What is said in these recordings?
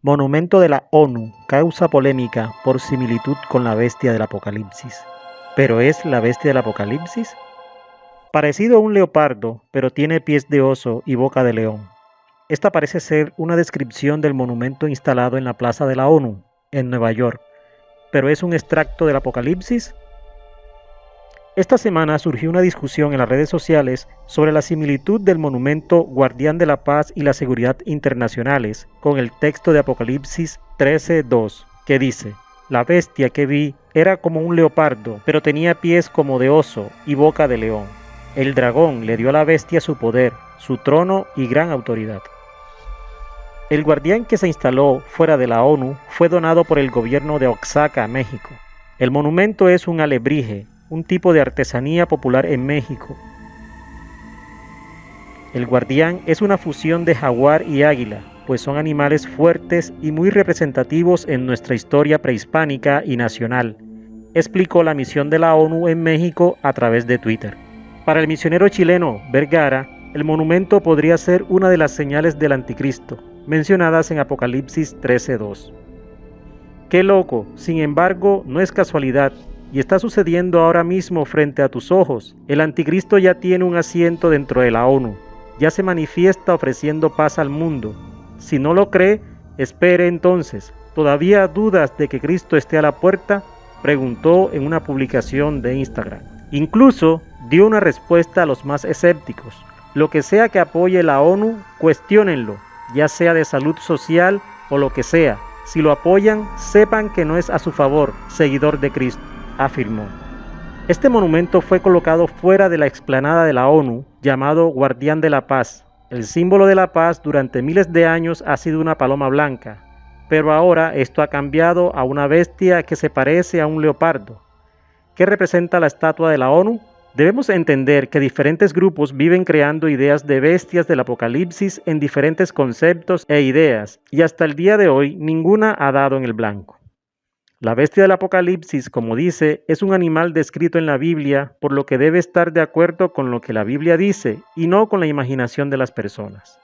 Monumento de la ONU causa polémica por similitud con la bestia del Apocalipsis. ¿Pero es la bestia del Apocalipsis? Parecido a un leopardo, pero tiene pies de oso y boca de león. Esta parece ser una descripción del monumento instalado en la Plaza de la ONU, en Nueva York. ¿Pero es un extracto del Apocalipsis? Esta semana surgió una discusión en las redes sociales sobre la similitud del monumento Guardián de la Paz y la Seguridad Internacionales con el texto de Apocalipsis 13:2, que dice: La bestia que vi era como un leopardo, pero tenía pies como de oso y boca de león. El dragón le dio a la bestia su poder, su trono y gran autoridad. El guardián que se instaló fuera de la ONU fue donado por el gobierno de Oaxaca, México. El monumento es un alebrije, un tipo de artesanía popular en México. El guardián es una fusión de jaguar y águila, pues son animales fuertes y muy representativos en nuestra historia prehispánica y nacional, explicó la misión de la ONU en México a través de Twitter. Para el misionero chileno Vergara, el monumento podría ser una de las señales del anticristo, mencionadas en Apocalipsis 13:2. ¡Qué loco! Sin embargo, no es casualidad, y está sucediendo ahora mismo frente a tus ojos. El anticristo ya tiene un asiento dentro de la ONU, ya se manifiesta ofreciendo paz al mundo. Si no lo cree, espere entonces. ¿Todavía dudas de que Cristo esté a la puerta?, preguntó en una publicación de Instagram. Incluso dio una respuesta a los más escépticos: lo que sea que apoye la ONU, cuestiónenlo, ya sea de salud social o lo que sea. Si lo apoyan, sepan que no es a su favor, seguidor de Cristo, afirmó. Este monumento fue colocado fuera de la explanada de la ONU, llamado Guardián de la Paz. El símbolo de la paz durante miles de años ha sido una paloma blanca, pero ahora esto ha cambiado a una bestia que se parece a un leopardo. ¿Qué representa la estatua de la ONU? Debemos entender que diferentes grupos viven creando ideas de bestias del Apocalipsis en diferentes conceptos e ideas, y hasta el día de hoy ninguna ha dado en el blanco. La bestia del Apocalipsis, como dice, es un animal descrito en la Biblia, por lo que debe estar de acuerdo con lo que la Biblia dice y no con la imaginación de las personas.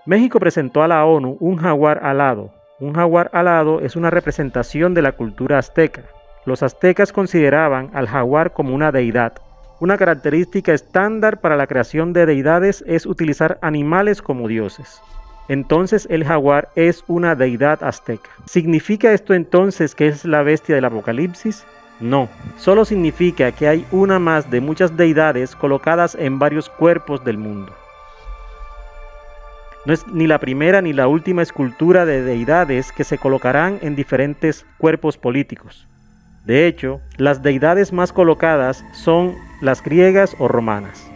México presentó a la ONU un jaguar alado. Un jaguar alado es una representación de la cultura azteca. Los aztecas consideraban al jaguar como una deidad. Una característica estándar para la creación de deidades es utilizar animales como dioses. Entonces el jaguar es una deidad azteca. ¿Significa esto entonces que es la bestia del Apocalipsis? No, solo significa que hay una más de muchas deidades colocadas en varios cuerpos del mundo. No es ni la primera ni la última escultura de deidades que se colocarán en diferentes cuerpos políticos. De hecho, las deidades más colocadas son las griegas o romanas.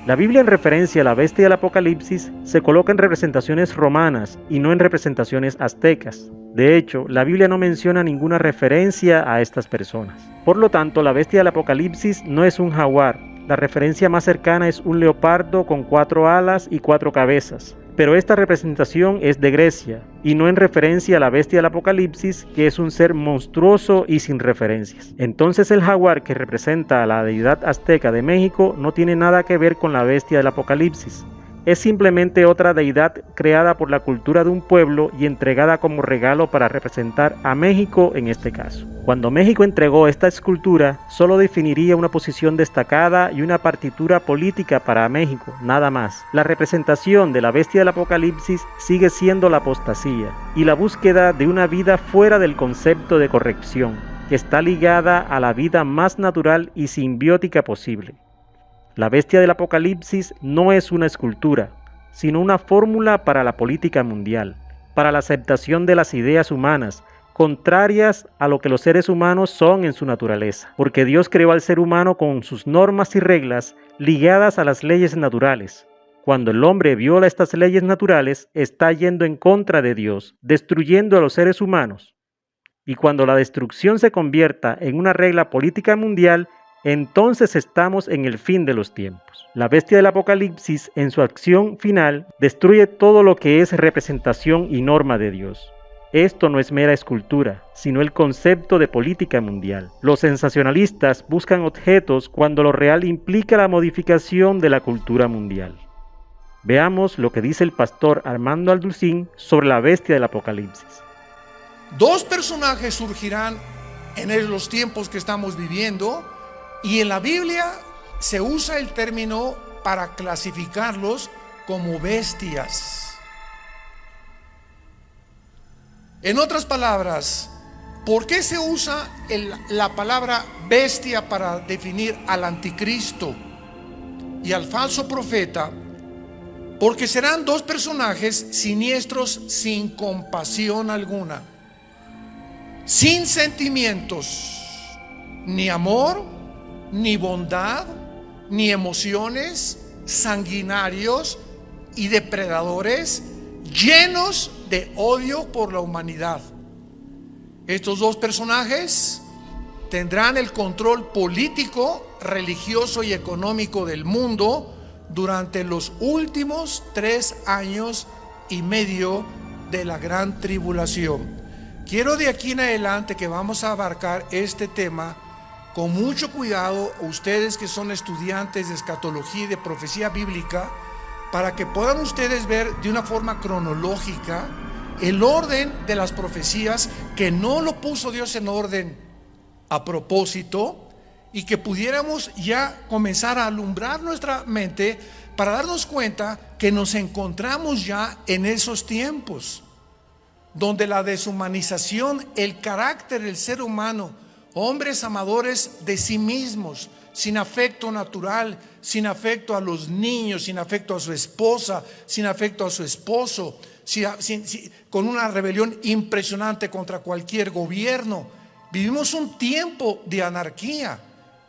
La Biblia, en referencia a la bestia del Apocalipsis, se coloca en representaciones romanas y no en representaciones aztecas. De hecho, la Biblia no menciona ninguna referencia a estas personas. Por lo tanto, la bestia del Apocalipsis no es un jaguar. La referencia más cercana es un leopardo con 4 alas y 4 cabezas. Pero esta representación es de Grecia y no en referencia a la bestia del Apocalipsis, que es un ser monstruoso y sin referencias. Entonces el jaguar que representa a la deidad azteca de México no tiene nada que ver con la bestia del Apocalipsis. Es simplemente otra deidad creada por la cultura de un pueblo y entregada como regalo para representar a México en este caso. Cuando México entregó esta escultura, solo definiría una posición destacada y una partitura política para México, nada más. La representación de la bestia del Apocalipsis sigue siendo la apostasía y la búsqueda de una vida fuera del concepto de corrección, que está ligada a la vida más natural y simbiótica posible. La bestia del Apocalipsis no es una escultura, sino una fórmula para la política mundial, para la aceptación de las ideas humanas, contrarias a lo que los seres humanos son en su naturaleza, porque Dios creó al ser humano con sus normas y reglas ligadas a las leyes naturales. Cuando el hombre viola estas leyes naturales, está yendo en contra de Dios, destruyendo a los seres humanos. Y cuando la destrucción se convierta en una regla política mundial, entonces estamos en el fin de los tiempos. La bestia del Apocalipsis, en su acción final, destruye todo lo que es representación y norma de Dios. Esto no es mera escultura, sino el concepto de política mundial. Los sensacionalistas buscan objetos cuando lo real implica la modificación de la cultura mundial. Veamos lo que dice el pastor Armando Alducín sobre la bestia del Apocalipsis. Dos personajes surgirán en los tiempos que estamos viviendo, y en la Biblia se usa el término para clasificarlos como bestias. En otras palabras, ¿por qué se usa la palabra bestia para definir al anticristo y al falso profeta? Porque serán dos personajes siniestros, sin compasión alguna, sin sentimientos, ni amor, ni bondad, ni emociones, sanguinarios y depredadores, llenos de odio por la humanidad. Estos dos personajes tendrán el control político, religioso y económico del mundo durante los últimos 3 años y medio de la gran tribulación. Quiero de aquí en adelante que vamos a abarcar este tema con mucho cuidado, ustedes que son estudiantes de escatología y de profecía bíblica, para que puedan ustedes ver de una forma cronológica el orden de las profecías, que no lo puso Dios en orden a propósito, y que pudiéramos ya comenzar a alumbrar nuestra mente para darnos cuenta que nos encontramos ya en esos tiempos donde la deshumanización, el carácter del ser humano, hombres amadores de sí mismos, sin afecto natural, sin afecto a los niños, sin afecto a su esposa, sin afecto a su esposo, con una rebelión impresionante contra cualquier gobierno. Vivimos un tiempo de anarquía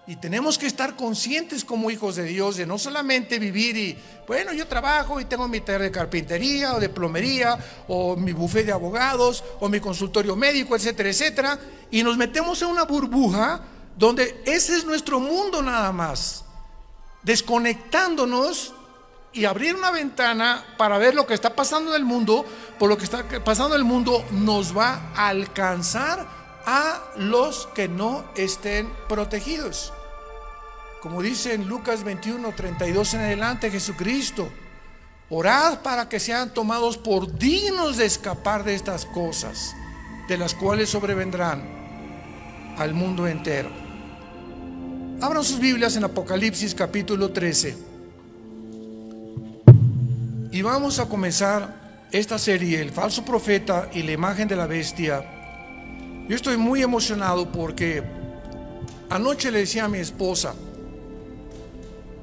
y tenemos que estar conscientes como hijos de Dios de no solamente vivir y, bueno, yo trabajo y tengo mi taller de carpintería o de plomería o mi bufete de abogados o mi consultorio médico, etcétera, etcétera, y nos metemos en una burbuja donde ese es nuestro mundo nada más, desconectándonos, y abrir una ventana para ver lo que está pasando en el mundo, por lo que está pasando en el mundo nos va a alcanzar a los que no estén protegidos. Como dice en Lucas 21, 32 en adelante, Jesucristo: orad para que sean tomados por dignos de escapar de estas cosas, de las cuales sobrevendrán al mundo entero. Abran sus Biblias en Apocalipsis capítulo 13. Y vamos a comenzar esta serie, el falso profeta y la imagen de la bestia. Yo estoy muy emocionado porque anoche le decía a mi esposa,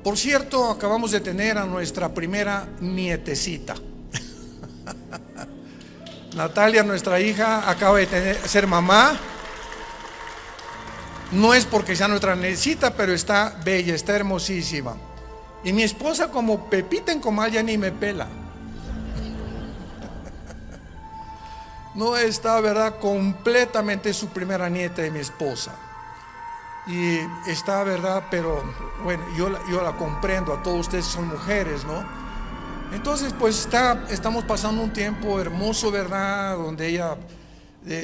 por cierto, acabamos de tener a nuestra primera nietecita. Natalia, nuestra hija, acaba de ser mamá. No es porque sea nuestra nietecita, pero está bella, está hermosísima. Y mi esposa, como Pepita en comal, ya ni me pela. No está, ¿verdad?, completamente su primera nieta de mi esposa. Y está, ¿verdad?, pero bueno, yo la comprendo, a todos ustedes son mujeres, ¿no? Entonces, pues estamos pasando un tiempo hermoso, ¿verdad?, donde ella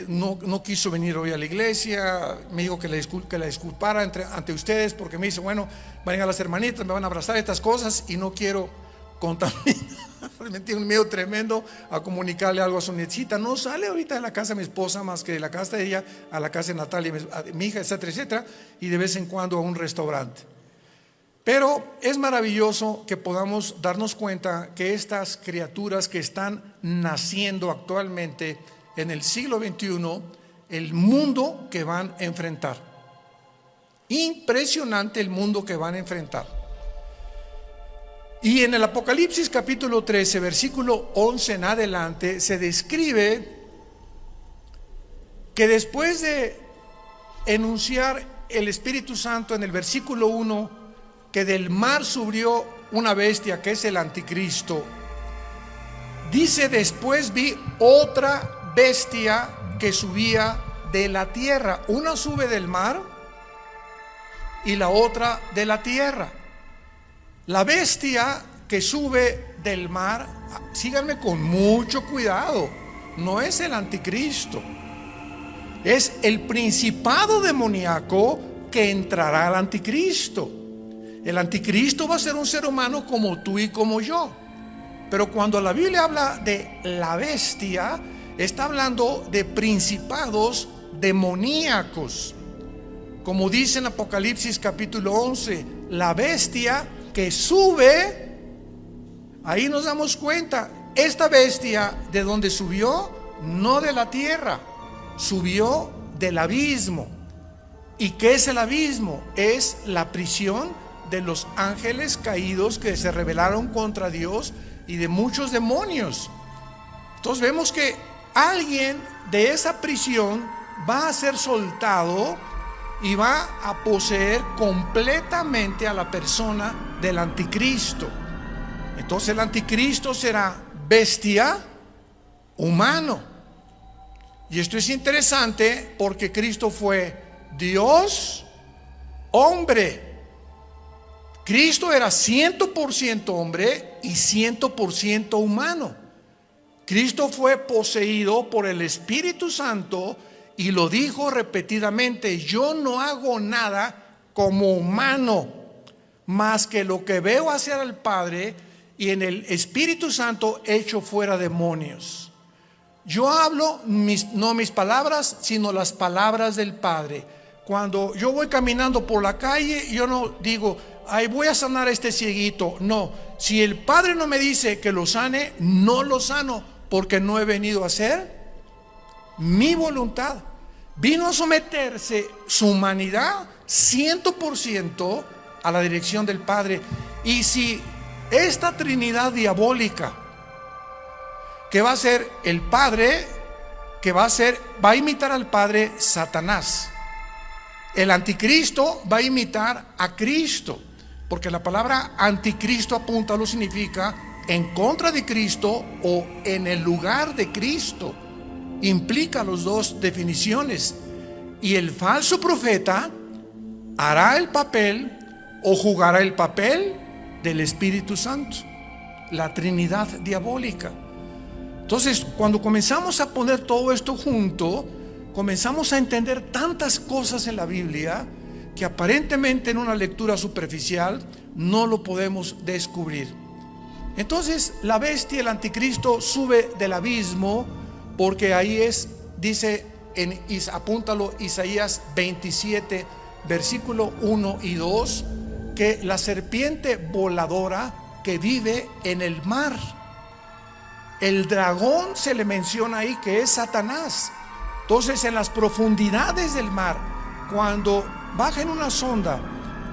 no quiso venir hoy a la iglesia. Me dijo que la disculpara ante ustedes, porque me dice, bueno, van a llegar las hermanitas, me van a abrazar, estas cosas, y no quiero contaminar. Me tiene un miedo tremendo a comunicarle algo a su nietecita. No sale ahorita de la casa de mi esposa más que de la casa de ella a la casa de Natalia, mi hija, etcétera, etcétera, y de vez en cuando a un restaurante. Pero es maravilloso que podamos darnos cuenta que estas criaturas que están naciendo actualmente en el siglo XXI, el mundo que van a enfrentar. Impresionante el mundo que van a enfrentar. Y en el Apocalipsis capítulo 13, versículo 11 en adelante, se describe que después de enunciar el Espíritu Santo en el versículo 1, que del mar subió una bestia que es el anticristo, dice: después vi otra bestia que subía de la tierra. Una sube del mar y la otra de la tierra. La bestia que sube del mar, síganme con mucho cuidado, no es el anticristo, es el principado demoníaco que entrará al anticristo. El anticristo va a ser un ser humano como tú y como yo. Pero cuando la Biblia habla de la bestia, está hablando de principados demoníacos. Como dice en Apocalipsis capítulo 11, la bestia que sube, ahí nos damos cuenta, esta bestia, ¿de dónde subió? No de la tierra, subió del abismo. ¿Y qué es el abismo? Es la prisión de los ángeles caídos que se rebelaron contra Dios y de muchos demonios. Entonces vemos que alguien de esa prisión va a ser soltado y va a poseer completamente a la persona del anticristo. Entonces el anticristo será bestia, humano. Y esto es interesante porque Cristo fue Dios, hombre. Cristo era 100% hombre y 100% humano. Cristo fue poseído por el Espíritu Santo y lo dijo repetidamente: yo no hago nada como humano, más que lo que veo hacer al Padre, y en el Espíritu Santo echo fuera demonios. Yo hablo no mis palabras, sino las palabras del Padre. Cuando yo voy caminando por la calle, yo no digo: ay, voy a sanar a este cieguito. No, si el Padre no me dice que lo sane, no lo sano, porque no he venido a hacer mi voluntad. Vino a someterse su humanidad 100% a la dirección del Padre. Y si esta Trinidad diabólica, que va a ser el Padre, que va a imitar al Padre, Satanás. El anticristo va a imitar a Cristo, porque la palabra anticristo, apúntalo, significa en contra de Cristo o en el lugar de Cristo. Implica las dos definiciones. Y el falso profeta hará el papel o jugará el papel del Espíritu Santo, la Trinidad diabólica. Entonces, cuando comenzamos a poner todo esto junto, comenzamos a entender tantas cosas en la Biblia que aparentemente en una lectura superficial no lo podemos descubrir. Entonces, la bestia, el anticristo, sube del abismo, porque ahí dice, apúntalo, Isaías 27, versículo 1 y 2, que la serpiente voladora que vive en el mar. El dragón se le menciona ahí que es Satanás. Entonces, en las profundidades del mar, cuando baja en una sonda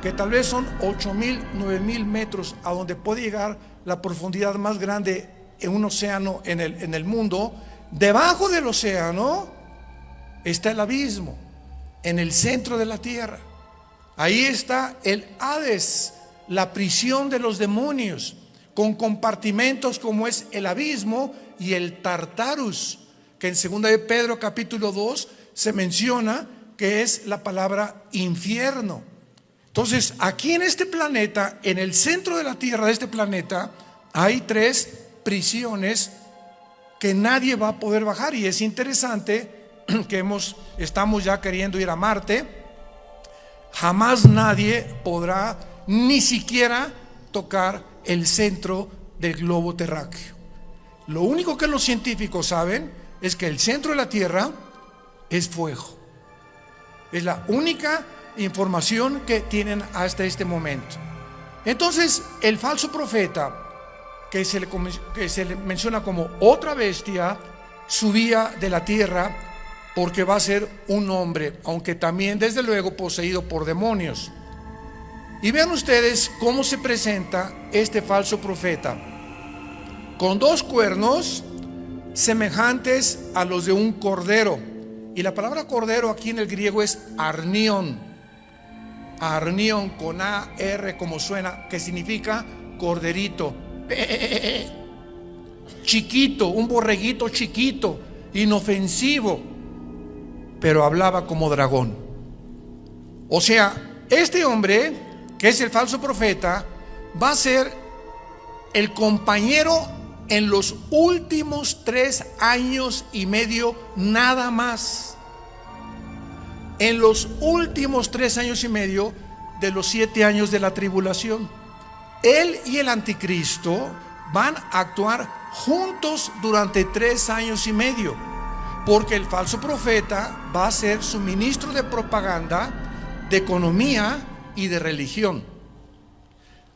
que tal vez son 8,000, 9,000 metros, a donde puede llegar la profundidad más grande en un océano en el mundo, debajo del océano está el abismo, en el centro de la tierra. Ahí está el Hades, la prisión de los demonios, con compartimentos como es el abismo y el Tartarus, que en 2 de Pedro capítulo 2 se menciona que es la palabra infierno. Entonces, aquí en este planeta, en el centro de la tierra de este planeta, hay 3 prisiones que nadie va a poder bajar. Y es interesante que estamos ya queriendo ir a Marte. Jamás nadie podrá ni siquiera tocar el centro del globo terráqueo. Lo único que los científicos saben es que el centro de la Tierra es fuego. Es la única información que tienen hasta este momento. Entonces, el falso profeta, que se le menciona como otra bestia, subía de la tierra porque va a ser un hombre, aunque también desde luego poseído por demonios. Y vean ustedes cómo se presenta este falso profeta, con 2 cuernos semejantes a los de un cordero. Y la palabra cordero aquí en el griego es arnión. Arnión con A-R como suena, que significa corderito. Chiquito, un borreguito chiquito, inofensivo, pero hablaba como dragón. O sea, este hombre, que es el falso profeta, va a ser el compañero en los últimos 3 años y medio, nada más. En los últimos 3 años y medio, 7 años de la tribulación. Él y el anticristo van a actuar juntos durante 3 años y medio, porque el falso profeta va a ser su ministro de propaganda, de economía y de religión.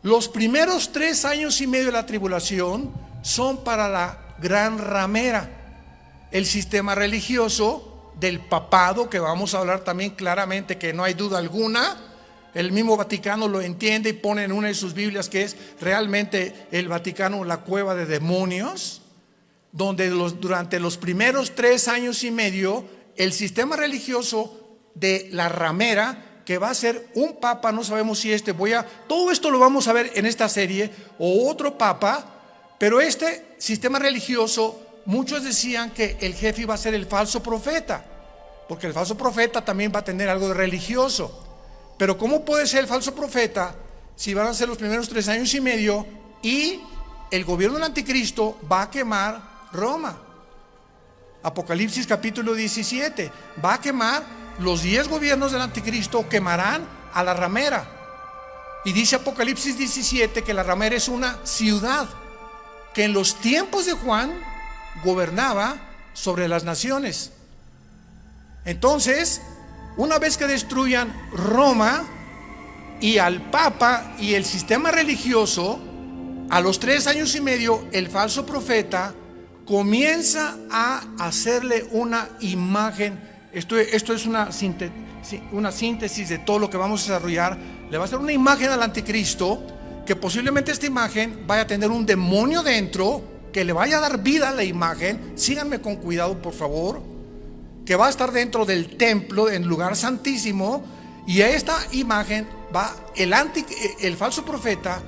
Los primeros 3 años y medio de la tribulación son para la gran ramera, el sistema religioso del papado, que vamos a hablar también claramente, que no hay duda alguna. El mismo Vaticano lo entiende y pone en una de sus Biblias que es realmente el Vaticano la cueva de demonios, donde durante los primeros 3 años y medio el sistema religioso de la ramera, que va a ser un papa, no sabemos si todo esto lo vamos a ver en esta serie, o otro papa, pero este sistema religioso, muchos decían que el jefe iba a ser el falso profeta, porque el falso profeta también va a tener algo de religioso. Pero ¿cómo puede ser el falso profeta si van a ser los primeros 3 años y medio y el gobierno del anticristo va a quemar Roma? Apocalipsis capítulo 17, va a quemar los 10 gobiernos del anticristo, quemarán a la ramera. Y dice Apocalipsis 17 que la ramera es una ciudad que en los tiempos de Juan gobernaba sobre las naciones. Entonces, una vez que destruyan Roma y al Papa y el sistema religioso, a los 3 años y medio el falso profeta comienza a hacerle una imagen. Esto es una síntesis de todo lo que vamos a desarrollar. Le va a hacer una imagen al anticristo, que posiblemente esta imagen vaya a tener un demonio dentro, que le vaya a dar vida a la imagen. Síganme con cuidado, por favor. Que va a estar dentro del templo, en el lugar santísimo, y a esta imagen va el falso profeta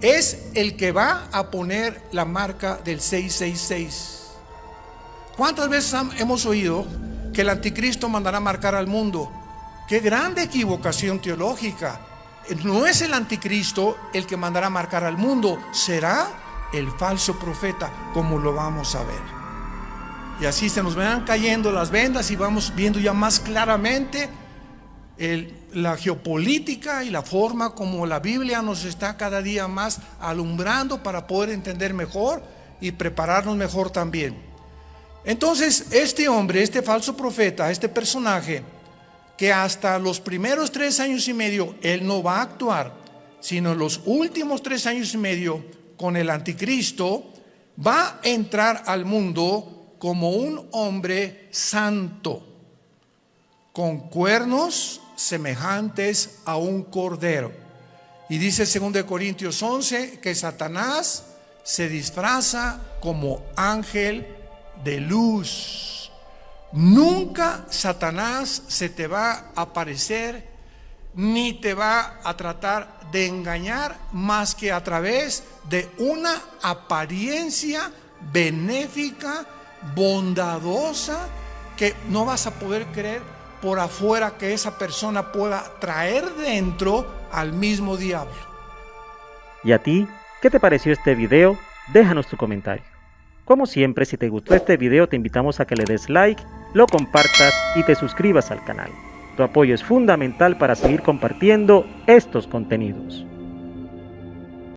es el que va a poner la marca del 666. ¿Cuántas veces hemos oído que el anticristo mandará marcar al mundo? ¡Qué grande equivocación teológica! No es el anticristo el que mandará marcar al mundo, será el falso profeta, como lo vamos a ver. Y así se nos van cayendo las vendas y vamos viendo ya más claramente la geopolítica y la forma como la Biblia nos está cada día más alumbrando para poder entender mejor y prepararnos mejor también. Entonces, este hombre, este falso profeta, este personaje, que hasta los primeros 3 años y medio él no va a actuar, sino los últimos 3 años y medio con el anticristo, va a entrar al mundo como un hombre santo, con cuernos semejantes a un cordero. Y dice 2 Corintios 11 que Satanás se disfraza como ángel de luz. Nunca Satanás se te va a aparecer ni te va a tratar de engañar más que a través de una apariencia benéfica, bondadosa, que no vas a poder creer por afuera que esa persona pueda traer dentro al mismo diablo. ¿Y a ti? ¿Qué te pareció este video? Déjanos tu comentario. Como siempre, si te gustó este video, te invitamos a que le des like, lo compartas y te suscribas al canal. Tu apoyo es fundamental para seguir compartiendo estos contenidos.